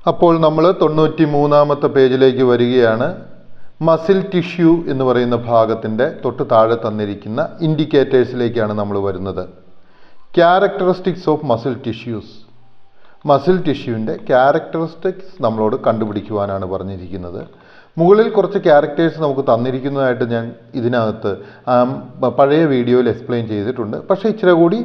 അപ്പോൾ നമ്മൾ 93-ാമത്തെ പേജിലേക്ക് വരികയാണ്. മസിൽ ടിഷ്യൂ എന്ന് പറയുന്ന ഭാഗത്തിൻ്റെ തൊട്ട് താഴെ തന്നിരിക്കുന്ന ഇൻഡിക്കേറ്റേഴ്സിലേക്കാണ് നമ്മൾ വരുന്നത്. Characteristics of muscle tissues. Muscle ടിഷ്യൂവിൻ്റെ ക്യാരക്ടറിസ്റ്റിക്സ് നമ്മളോട് കണ്ടുപിടിക്കുവാനാണ് പറഞ്ഞിരിക്കുന്നത്. മുകളിൽ കുറച്ച് ക്യാരക്ടേഴ്സ് നമുക്ക് തന്നിരിക്കുന്നതായിട്ട് ഞാൻ ഇതിനകത്ത് പഴയ വീഡിയോയിൽ എക്സ്പ്ലെയിൻ ചെയ്തിട്ടുണ്ട്. പക്ഷേ ഇച്ചിരി കൂടി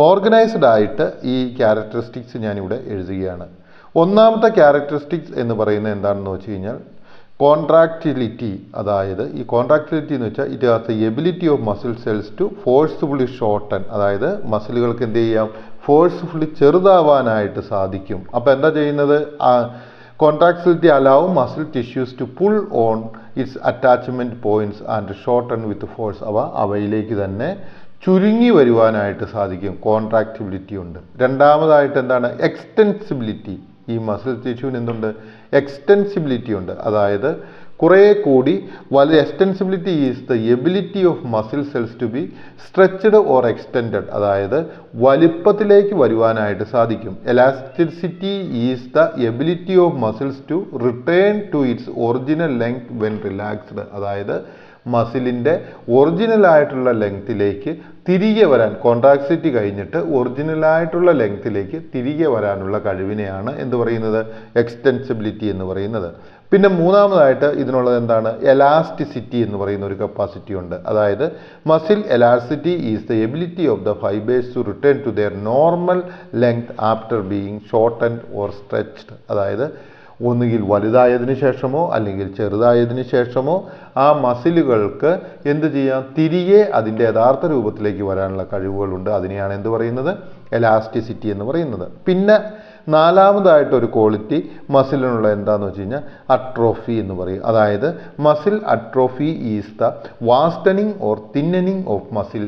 ഓർഗനൈസ്ഡ് ആയിട്ട് ഈ ക്യാരക്ടറിസ്റ്റിക്സ് ഞാനിവിടെ എഴുതുകയാണ്. ഒന്നാമത്തെ ക്യാരക്ടറിസ്റ്റിക്സ് എന്ന് പറയുന്നത് എന്താണെന്ന് വെച്ച് കഴിഞ്ഞാൽ കോൺട്രാക്റ്റിലിറ്റി. അതായത് ഈ കോൺട്രാക്റ്റിലിറ്റി എന്ന് വെച്ചാൽ it has the ability of muscle cells to forcefully shorten. അതായത് മസിലുകൾക്ക് എന്ത് ചെയ്യാം, ഫോഴ്സ്ഫുള്ളി ചെറുതാവാനായിട്ട് സാധിക്കും. അപ്പോൾ എന്താ ചെയ്യുന്നത്, contractility allow muscle tissues to pull on its attachment points and shorten with force. അവയിലേക്ക് തന്നെ ചുരുങ്ങി വരുവാനായിട്ട് സാധിക്കും. കോൺട്രാക്റ്റിബിലിറ്റി ഉണ്ട്. രണ്ടാമതായിട്ട് എന്താണ്, എക്സ്റ്റെൻസിബിലിറ്റി. ഈ മസിൽ ടിഷ്യൂവിന് എന്തുണ്ട്, എക്സ്റ്റെൻസിബിലിറ്റി ഉണ്ട്. അതായത് കുറേ കൂടി extensibility is the ability of muscle cells to be stretched or extended. അതായത് വലിപ്പത്തിലേക്ക് വരുവാനായിട്ട് സാധിക്കും. Elasticity is the ability of muscles to return to its original length when relaxed. അതായത് മസിലിൻ്റെ ഒറിജിനലായിട്ടുള്ള ലെങ്ത്തിലേക്ക് തിരികെ വരാൻ, കോൺട്രാക്റ്റിലിറ്റി കഴിഞ്ഞിട്ട് ഒറിജിനലായിട്ടുള്ള ലെങ്ത്തിലേക്ക് തിരികെ വരാനുള്ള കഴിവിനെയാണ് എന്ത് പറയുന്നത്, എക്സ്റ്റെൻസിബിലിറ്റി എന്ന് പറയുന്നത്. പിന്നെ മൂന്നാമതായിട്ട് ഇതിനുള്ളത് എന്താണ്, എലാസ്റ്റിസിറ്റി എന്ന് പറയുന്ന ഒരു കപ്പാസിറ്റി ഉണ്ട്. അതായത് muscle elasticity is the ability of the fibres to return to their normal length after being shortened or stretched. അതായത് ഒന്നുകിൽ വലുതായതിനു ശേഷമോ അല്ലെങ്കിൽ ചെറുതായതിനു ശേഷമോ ആ മസിലുകൾക്ക് എന്ത് ചെയ്യാം, തിരികെ അതിൻ്റെ യഥാർത്ഥ രൂപത്തിലേക്ക് വരാനുള്ള കഴിവുകളുണ്ട്. അതിനെയാണ് എന്ത് പറയുന്നത്, എലാസ്റ്റിസിറ്റി എന്ന് പറയുന്നത്. പിന്നെ നാലാമതായിട്ടൊരു ക്വാളിറ്റി മസിലിനുള്ള എന്താണെന്ന് വെച്ച് കഴിഞ്ഞാൽ അട്രോഫി എന്ന് പറയും. അതായത് muscle atrophy is the wasting or thinning of muscle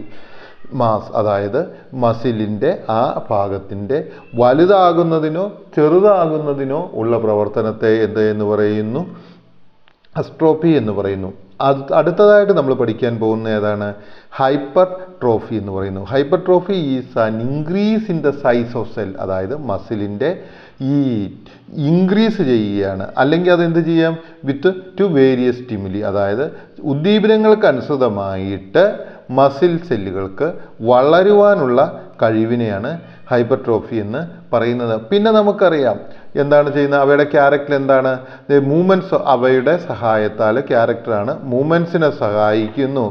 mass. അതായത് മസിലിൻ്റെ ആ ഭാഗത്തിൻ്റെ വലുതാകുന്നതിനോ ചെറുതാകുന്നതിനോ ഉള്ള പ്രവർത്തനത്തെ എന്ന് പറയുന്നു, അസ്ട്രോഫി എന്ന് പറയുന്നു. അടുത്തതായിട്ട് നമ്മൾ പഠിക്കാൻ പോകുന്ന ഏതാണ്, ഹൈപ്പർ ട്രോഫി എന്ന് പറയുന്നു. Hyper trophy is an increase in the size of cell. അതായത് മസിലിൻ്റെ ഈ ഇൻക്രീസ് ചെയ്യുകയാണ്. അല്ലെങ്കിൽ അതെന്ത് ചെയ്യാം, വിത്ത് ടു വേരിയസ് സ്റ്റിമുലി. അതായത് ഉദ്ദീപനങ്ങൾക്ക് അനുസൃതമായിട്ട് മസിൽ സെല്ലുകൾക്ക് വളരുവാനുള്ള കഴിവിനെയാണ് ഹൈപ്പർട്രോഫി എന്ന് പറയുന്നത്. പിന്നെ നമുക്കറിയാം എന്താണ് ചെയ്യുന്നത്, അവയുടെ ക്യാരക്ടർ എന്താണ്, മൂവ്മെൻറ്റ്സ് അവയുടെ സഹായത്താൽ ക്യാരക്ടറാണ് മൂവ്മെൻറ്റ്സിനെ സഹായിക്കുന്നു.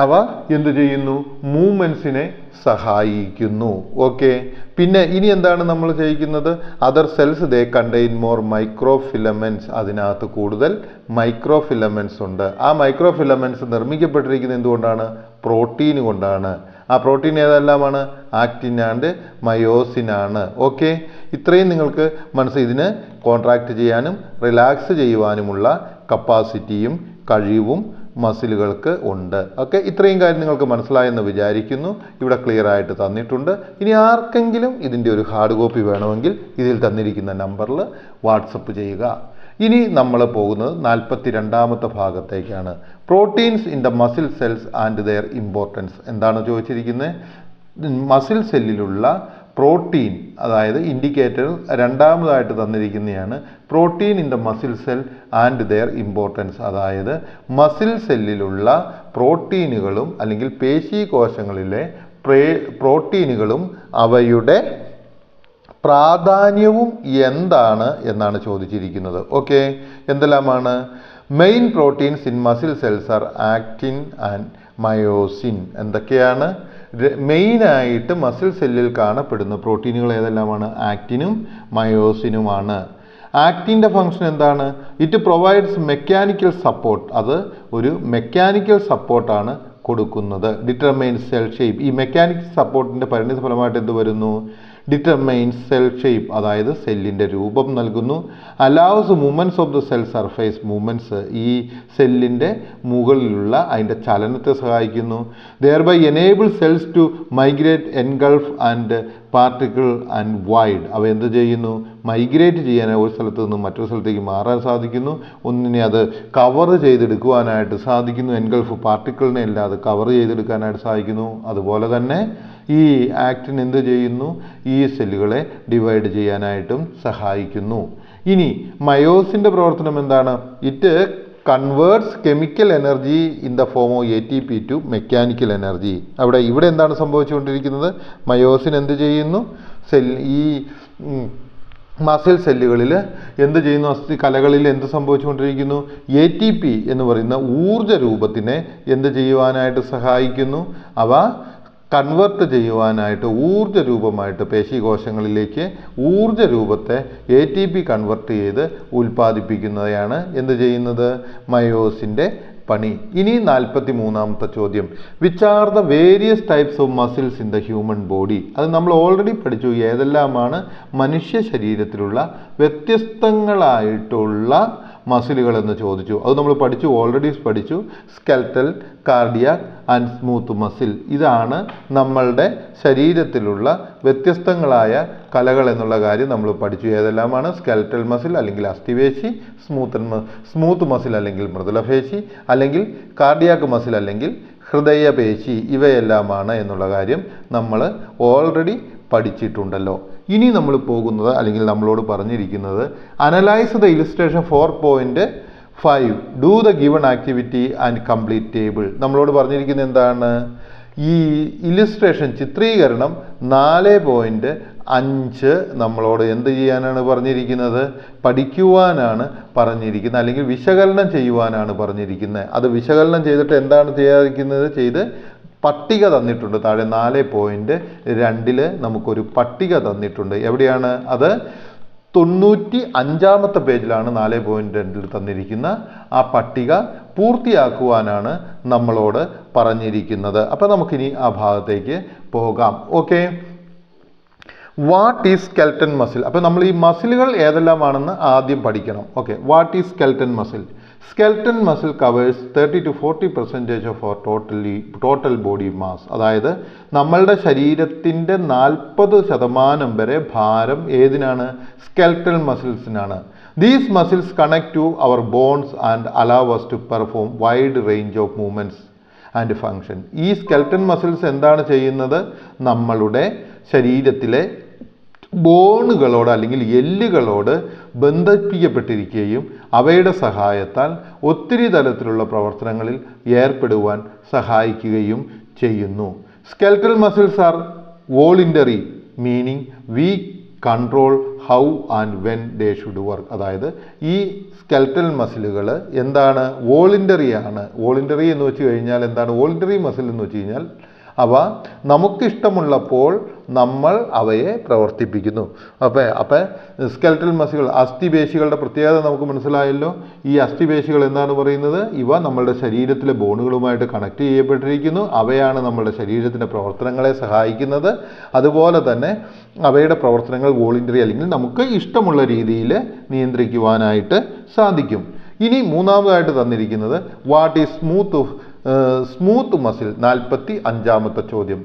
അവ എന്തു ചെയ്യുന്നു, മൂവ്മെൻറ്റ്സിനെ സഹായിക്കുന്നു. ഓക്കെ. പിന്നെ ഇനി എന്താണ് നമ്മൾ ചെയ്യിക്കുന്നത്, other cells they contain more microfilaments. അതിനകത്ത് കൂടുതൽ മൈക്രോ ഫിലമെൻറ്റ്സ് ഉണ്ട്. ആ മൈക്രോ ഫിലമെൻറ്റ്സ് നിർമ്മിക്കപ്പെട്ടിരിക്കുന്നത് എന്തുകൊണ്ടാണ്, പ്രോട്ടീൻ കൊണ്ടാണ്. ആ പ്രോട്ടീൻ ഏതെല്ലാമാണ്, ആക്റ്റിൻ ആൻഡ് മയോസിൻ ആണ്. ഓക്കെ. ഇത്രയും നിങ്ങൾക്ക് ഇതിന് കോൺട്രാക്ട് ചെയ്യാനും റിലാക്സ് ചെയ്യുവാനുമുള്ള കപ്പാസിറ്റിയും കഴിവും മസിലുകൾക്ക് ഉണ്ട്. ഓക്കെ. ഇത്രയും കാര്യം നിങ്ങൾക്ക് മനസ്സിലായെന്ന് വിചാരിക്കുന്നു. ഇവിടെ ക്ലിയർ ആയിട്ട് തന്നിട്ടുണ്ട്. ഇനി ആർക്കെങ്കിലും ഇതിൻ്റെ ഒരു ഹാർഡ് കോപ്പി വേണമെങ്കിൽ ഇതിൽ തന്നിരിക്കുന്ന നമ്പറിൽ വാട്സപ്പ് ചെയ്യുക. ഇനി നമ്മൾ പോകുന്നത് 42-ാമത്തെ ഭാഗത്തേക്കാണ്. Proteins in the muscle cells and their importance. എന്താണ് ചോദിച്ചിരിക്കുന്നത്, മസിൽ സെല്ലിലുള്ള പ്രോട്ടീൻ, അതായത് ഇൻഡിക്കേറ്റർ രണ്ടാമതായിട്ട് തന്നിരിക്കുന്നതാണ് protein in the muscle cell and their importance. അതായത് മസിൽ സെല്ലിലുള്ള പ്രോട്ടീനുകളും അല്ലെങ്കിൽ പേശീകോശങ്ങളിലെ പ്രോട്ടീനുകളും അവയുടെ പ്രാധാന്യവും എന്താണ് എന്നാണ് ചോദിച്ചിരിക്കുന്നത്. ഓക്കെ. എന്തെല്ലാമാണ്, main proteins in muscle cells are actin and myosin. എന്തൊക്കെയാണ്, മെയിനായിട്ട് മസിൽ സെല്ലിൽ കാണപ്പെടുന്ന പ്രോട്ടീനുകൾ ഏതെല്ലാമാണ്, ആക്റ്റിനും മയോസിനുമാണ്. ആക്റ്റിൻ്റെ ഫംഗ്ഷൻ എന്താണ്, ഇറ്റ് പ്രൊവൈഡ്സ് മെക്കാനിക്കൽ സപ്പോർട്ട്. അത് ഒരു മെക്കാനിക്കൽ സപ്പോർട്ടാണ് കൊടുക്കുന്നത്. Determines cell shape. ഈ മെക്കാനിക്കൽ സപ്പോർട്ടിൻ്റെ പരിണിത ഫലമായിട്ട് എന്ത് വരുന്നു, ഡിറ്റർമൈൻസ് സെൽ ഷേപ്പ്. അതായത് സെല്ലിൻ്റെ രൂപം നൽകുന്നു. Allows movements of the cell surface. Movements ഈ സെല്ലിൻ്റെ മുകളിലുള്ള അതിൻ്റെ ചലനത്തെ സഹായിക്കുന്നു. Thereby enable cells to migrate, engulf and particle and wide. അവ എന്ത് ചെയ്യുന്നു, മൈഗ്രേറ്റ് ചെയ്യാനായി ഒരു സ്ഥലത്ത് നിന്ന് മറ്റൊരു സ്ഥലത്തേക്ക് മാറാൻ സാധിക്കുന്നു. ഒന്നിനെ അത് കവർ ചെയ്തെടുക്കുവാനായിട്ട് സാധിക്കുന്നു. എൻഗൾഫ് പാർട്ടിക്കിളിനെ എല്ലാം അത് കവർ ചെയ്തെടുക്കാനായിട്ട് സാധിക്കുന്നു. അതുപോലെ തന്നെ ഈ ആക്റ്റിൻ എന്ത് ചെയ്യുന്നു? ഈ സെല്ലുകളെ ഡിവൈഡ് ചെയ്യാനായിട്ടും സഹായിക്കുന്നു. ഇനി മയോസിൻ്റെ പ്രവർത്തനം എന്താണ്? It converts chemical energy in the form of ATP to mechanical energy. ഇവിടെ എന്താണ് സംഭവിച്ചുകൊണ്ടിരിക്കുന്നത്? മയോസിൻ എന്ത് ചെയ്യുന്നു? ഈ മസിൽ സെല്ലുകളിൽ എന്ത് ചെയ്യുന്നു? അസ്ഥി കലകളിൽ എന്ത് സംഭവിച്ചുകൊണ്ടിരിക്കുന്നു? ATP എന്ന് പറയുന്ന ഊർജ രൂപത്തിനെ എന്ത് ചെയ്യുവാനായിട്ട് സഹായിക്കുന്നു? അവ കൺവേർട്ട് ചെയ്യുവാനായിട്ട് ഊർജ രൂപമായിട്ട് പേശികോശങ്ങളിലേക്ക് ഊർജ രൂപത്തെ ATP കൺവേർട്ട് ചെയ്ത് ഉൽപ്പാദിപ്പിക്കുന്നതാണ് എന്ത് ചെയ്യുന്നത്? മയോസിൻ്റെ പണി. ഇനി 43ാമത്തെ ചോദ്യം, which are the various types of muscles in the human body? അത് നമ്മൾ ഓൾറെഡി പഠിച്ചു. ഏതെല്ലാമാണ് മനുഷ്യ ശരീരത്തിലുള്ള വ്യത്യസ്തങ്ങളായിട്ടുള്ള മസിലുകൾ എന്ന് ചോദിച്ചു. അത് നമ്മൾ ഓൾറെഡി പഠിച്ചു. Skeletal, cardiac and smooth muscle. ഇതാണ് നമ്മളുടെ ശരീരത്തിലുള്ള വ്യത്യസ്തങ്ങളായ കലകൾ എന്നുള്ള കാര്യം നമ്മൾ പഠിച്ചു. ഏതെല്ലാമാണ്? സ്കെൽറ്റൽ മസിൽ അല്ലെങ്കിൽ അസ്ഥിപേശി, സ്മൂത്ത് മസിൽ അല്ലെങ്കിൽ മൃദുലപേശി, അല്ലെങ്കിൽ കാർഡിയാക് മസിൽ അല്ലെങ്കിൽ ഹൃദയപേശി. ഇവയെല്ലാമാണ് എന്നുള്ള കാര്യം നമ്മൾ ഓൾറെഡി പഠിച്ചിട്ടുണ്ടല്ലോ. ഇനി നമ്മൾ പോകുന്നത് അല്ലെങ്കിൽ നമ്മളോട് പറഞ്ഞിരിക്കുന്നത് analyse the illustration 4.5 do the given activity and complete table. നമ്മളോട് പറഞ്ഞിരിക്കുന്നത് എന്താണ്? ഈ ഇലിസ്ട്രേഷൻ ചിത്രീകരണം 4.5 നമ്മളോട് എന്ത് ചെയ്യാനാണ് പറഞ്ഞിരിക്കുന്നത്? പഠിക്കുവാനാണ് പറഞ്ഞിരിക്കുന്നത്, അല്ലെങ്കിൽ വിശകലനം ചെയ്യുവാനാണ് പറഞ്ഞിരിക്കുന്നത്. അത് വിശകലനം ചെയ്തിട്ട് എന്താണ് ചെയ്ത് പട്ടിക തന്നിട്ടുണ്ട്. താഴെ 4.2 നമുക്കൊരു പട്ടിക തന്നിട്ടുണ്ട്. എവിടെയാണ് അത്? 95ാമത്തെ പേജിലാണ് 4.2 തന്നിരിക്കുന്ന ആ പട്ടിക പൂർത്തിയാക്കുവാനാണ് നമ്മളോട് പറഞ്ഞിരിക്കുന്നത്. അപ്പോൾ നമുക്കിനി ആ ഭാഗത്തേക്ക് പോകാം. Okay, what is skeleton muscle? അപ്പോൾ നമ്മൾ ഈ മസിലുകൾ ഏതെല്ലാമാണെന്ന് ആദ്യം പഠിക്കണം. Okay, what is skeleton muscle? Skeleton muscle covers 30 to 40% of our total body mass. അതായത് നമ്മളുടെ ശരീരത്തിൻ്റെ 40% വരെ ഭാരം ഏതിനാണ്? സ്കെൽട്ടൽ മസിൽസിനാണ്. These muscles connect to our bones and allow us to perform wide range of movements and function. ഈ skeleton muscles എന്താണ് ചെയ്യുന്നത്? നമ്മളുടെ ശരീരത്തിലെ ബോണുകളോട് അല്ലെങ്കിൽ എല്ലുകളോട് ബന്ധിപ്പിക്കപ്പെട്ടിരിക്കുകയും അവയുടെ സഹായത്താൽ ഒത്തിരി തരത്തിലുള്ള പ്രവർത്തനങ്ങളിൽ ഏർപ്പെടുവാൻ സഹായിക്കുകയും ചെയ്യുന്നു. Skeletal muscles are voluntary, meaning we control how and when they should work. അതായത് ഈ സ്കെൽട്ടൽ മസിലുകൾ എന്താണ്? വോളണ്ടറി ആണ്. വോളണ്ടറി എന്ന് വെച്ച് കഴിഞ്ഞാൽ എന്താണ്? വോളണ്ടറി മസിൽ എന്ന് വെച്ച് കഴിഞ്ഞാൽ അവ നമുക്കിഷ്ടമുള്ളപ്പോൾ നമ്മൾ അവയെ പ്രവർത്തിപ്പിക്കുന്നു. അപ്പോൾ സ്കെൽട്ടൽ മസിലുകൾ, അസ്ഥിപേശികളുടെ പ്രത്യേകത നമുക്ക് മനസ്സിലായല്ലോ. ഈ അസ്ഥിപേശികൾ എന്താണ് പറയുന്നത്? ഇവ നമ്മളുടെ ശരീരത്തിലെ ബോണുകളുമായിട്ട് കണക്ട് ചെയ്യപ്പെട്ടിരിക്കുന്നു. അവയാണ് നമ്മളുടെ ശരീരത്തിൻ്റെ പ്രവർത്തനങ്ങളെ സഹായിക്കുന്നത്. അതുപോലെ തന്നെ അവയുടെ പ്രവർത്തനങ്ങൾ വോളണ്ടറി അല്ലെങ്കിൽ നമുക്ക് ഇഷ്ടമുള്ള രീതിയിൽ നിയന്ത്രിക്കുവാനായിട്ട് സാധിക്കും. ഇനി മൂന്നാമതായിട്ട് തന്നിരിക്കുന്നത് വാട്ട് ഈസ് സ്മൂത്ത് മസിൽ? 45ാമത്തെ ചോദ്യം.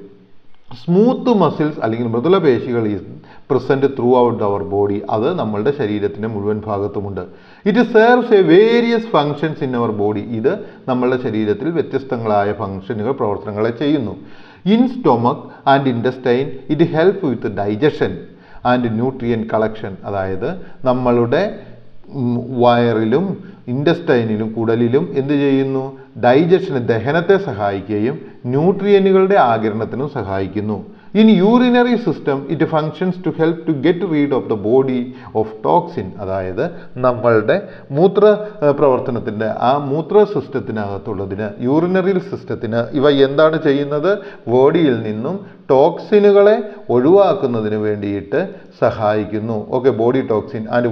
സ്മൂത്ത് മസിൽസ് അല്ലെങ്കിൽ മൃദുലപേശികൾ is present throughout our body. അത് നമ്മളുടെ ശരീരത്തിൻ്റെ മുഴുവൻ ഭാഗത്തുമുണ്ട്. It serves a various functions in our body. ഇത് നമ്മളുടെ ശരീരത്തിൽ വ്യത്യസ്തങ്ങളായ പ്രവർത്തനങ്ങളെ ചെയ്യുന്നു. In stomach and intestine it help with digestion and nutrient collection. അതായത് നമ്മളുടെ വയറിലും ഇൻറ്റസ്റ്റൈനിലും കുടലിലും എന്ത് ചെയ്യുന്നു? ഡൈജഷന്, ദഹനത്തെ സഹായിക്കുകയും ന്യൂട്രിയനുകളുടെ ആഗിരണത്തിനും സഹായിക്കുന്നു. In urinary system it functions to help to get rid of the body of toxin. അതായത് നമ്മളുടെ മൂത്ര പ്രവർത്തനത്തിൻ്റെ ആ മൂത്ര സിസ്റ്റത്തിനകത്തുള്ളതിന്, യൂറിനറി സിസ്റ്റത്തിന് ഇവ എന്താണ് ചെയ്യുന്നത്? ബോഡിയിൽ നിന്നും ടോക്സിനുകളെ ഒഴിവാക്കുന്നതിന് വേണ്ടിയിട്ട് സഹായിക്കുന്നു. Okay, body toxin and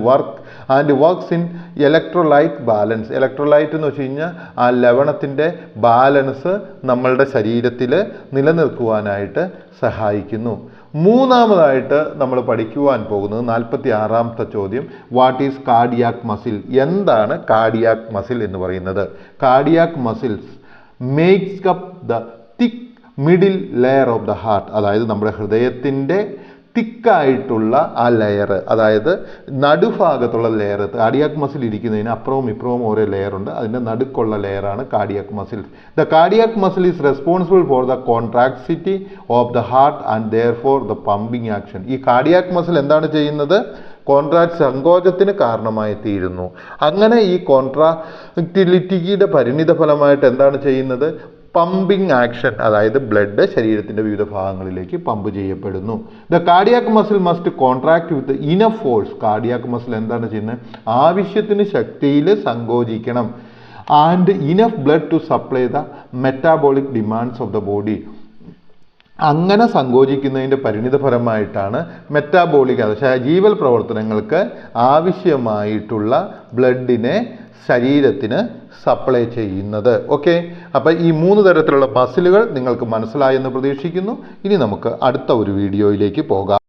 works in electrolyte balance. Electrolyte എന്ന് വെച്ച് കഴിഞ്ഞാൽ ആ ലവണത്തിൻ്റെ ബാലൻസ് നമ്മളുടെ ശരീരത്തിൽ നിലനിർത്തുവാനായിട്ട് സഹായിക്കുന്നു. മൂന്നാമതായിട്ട് നമ്മൾ പഠിക്കുവാൻ പോകുന്നത് 46ാമത്തെ ചോദ്യം, വാട്ട് ഈസ് കാർഡിയാക് മസിൽ? എന്താണ് കാർഡിയാക് മസിൽ എന്ന് പറയുന്നത്? Cardiac muscles makes up the thick middle layer of the heart. അതായത് നമ്മുടെ ഹൃദയത്തിൻ്റെ തിക്കായിട്ടുള്ള ആ ലെയർ, അതായത് നടുഭാഗത്തുള്ള ലെയർ, കാർഡിയാക് മസിൽ ഇരിക്കുന്നതിന് അപ്പുറവും ഇപ്പുറവും ഓരോ ലെയർ ഉണ്ട്, അതിൻ്റെ നടുക്കുള്ള ലെയറാണ് cardiac muscle. The cardiac muscle is responsible for the contractility of the heart and therefore the pumping action. ഈ കാർഡിയാക് മസിൽ എന്താണ് ചെയ്യുന്നത്? സങ്കോചത്തിന് കാരണമായി തീരുന്നു. അങ്ങനെ ഈ കോൺട്രാക്റ്റിലിറ്റിയുടെ പരിണിത ഫലമായിട്ട് എന്താണ് ചെയ്യുന്നത്? പമ്പിങ് ആക്ഷൻ, അതായത് ബ്ലഡ് ശരീരത്തിൻ്റെ വിവിധ ഭാഗങ്ങളിലേക്ക് പമ്പ് ചെയ്യപ്പെടുന്നു. The cardiac muscle must contract with enough force. Cardiac muscle എന്താണ് ചെയ്യുന്നത്? ആവശ്യത്തിന് ശക്തിയിൽ സങ്കോചിക്കണം. And enough blood to supply the metabolic demands of the body. അങ്ങനെ സങ്കോചിക്കുന്നതിൻ്റെ പരിണിതഫലമായിട്ടാണ് മെറ്റാബോളിക്, ജീവൽ പ്രവർത്തനങ്ങൾക്ക് ആവശ്യമായിട്ടുള്ള ബ്ലഡിനെ ശരീരത്തിന് സപ്ലൈ ചെയ്യുന്നത്. ഓക്കെ, അപ്പോൾ ഈ 3 തരത്തിലുള്ള മസിലുകൾ നിങ്ങൾക്ക് മനസ്സിലായെന്ന് പ്രതീക്ഷിക്കുന്നു. ഇനി നമുക്ക് അടുത്ത ഒരു വീഡിയോയിലേക്ക് പോകാം.